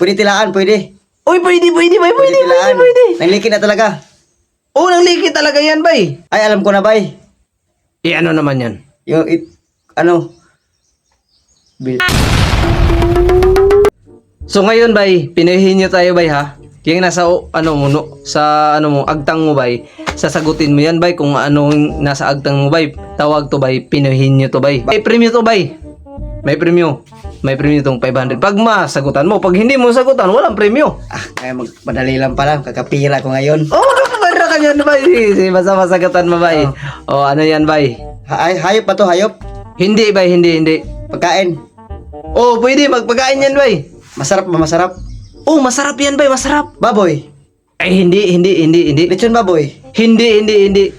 Pwede tilaan, pwede. Uy, pwede, bay. Pwede. Tilaan. Nangliki na talaga. Oo, nangliki talaga yan, bay. Ay, alam ko na, bay. Ano naman yan? Yung, bil- So ngayon, bay, pinuhin nyo tayo, bay, ha? Yung nasa, agtang mo, bay, sasagutin mo yan, bay, kung anong nasa agtang mo, bay. Tawag to, bay, pinuhin nyo to, bay. May premyo to, bay. May premyo. May premyo tong 500. Pag masagutan mo, pag hindi mo sagutan, walang premyo. kaya madali lang pala. Kakapira ko ngayon. Oh, magkakapara ka yan, bay. Basta masagutan mo, bay. Oh, ano yan, bay? Hayop ba to, hayop? Hindi, bay, hindi. Pagkain. Oh, pwede, magpagkain yan, bay. Masarap ba, masarap? Oh, masarap yan, bay, masarap. Baboy. Ay, hindi. Lechon baboy. Hindi.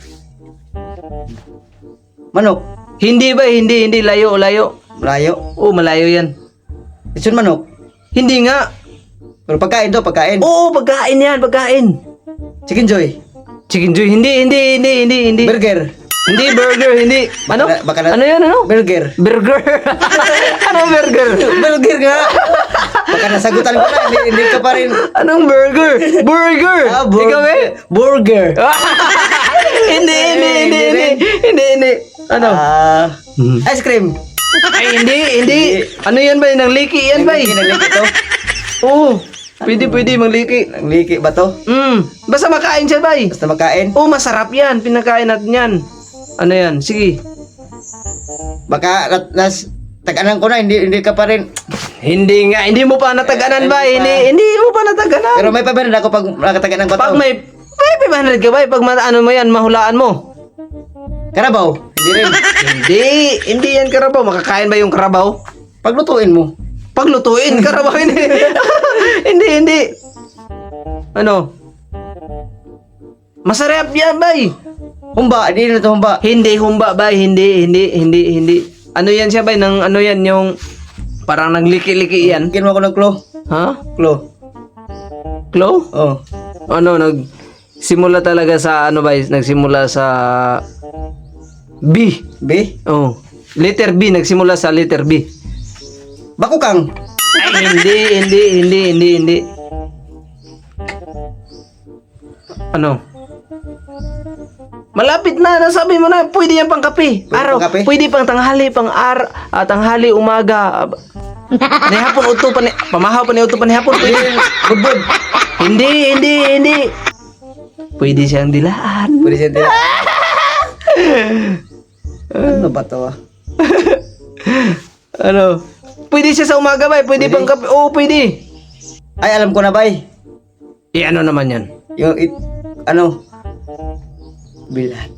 Manok. Hindi, bay, hindi. Layo. Malayo. Oh, malayo yan. Lechon manok. Hindi nga. Pero pagkain to, pagkain. Oo, pagkain yan, pagkain. Chicken joy. Chicken joy, hindi. Burger. Hindi, burger, hindi. Ano? Ano yan, ano? Burger. Burger. Anong burger? Burger nga. Baka nasagutan ko na, hindi ka pa rin. Anong burger? Burger. Ikaw eh? Burger. Hindi. Ano? Ice cream. Ay, hindi. Ano yan ba? Nangliki yan ba? Nangliki to. Oo. Pwede mangliki. Nangliki ba to? Basta makain siya, bay. Basta makain. Oo, masarap yan. Pinakain natin yan. Ano yan? Sige. Baka tag-anan ko na, hindi ka pa rin. Hindi nga. Hindi mo pa nataganan, bay. Hindi mo pa nataganan. Pero may pabaran ako pag nakataganan ko to. Pag may 500 ka, bay. Pag ano mo yan, mahulaan mo. Karabaw. Hindi rin. Hindi yan karabaw. Makakain ba yung karabaw? Paglutuin mo. Paglutuin, karabaw. Hindi. Ano? Masarap yan, bay. Humba, hindi na to humba. Hindi humba, bay. Hindi. Ano yan siya, bay? Ano yan yung parang nagliki-liki yan? Bigyan mo ako ng claw. Ha? Claw. Claw? Oh. Ano, nagsimula talaga sa ano, bay? Nagsimula sa B. B? Oh. Letter B. Nagsimula sa letter B. Bakukang. Ay, hindi. Ano? Malapit na, nasabi mo na, pwede yan pang kape. Araw, pang kape? pwede pang tanghali, tanghali, umaga. Ni hapon, pamahaw pa ni uto pa ni hapon. Pwede. Budbud. Hindi. Pwede siyang dilaan. Pwede siya tira. Ano ba to ah? Ano? Pwede siya sa umaga, bay. Pwede pang kape. Oo, pwede. Ay, alam ko na, bay. Ano naman yan? Yung, bilat.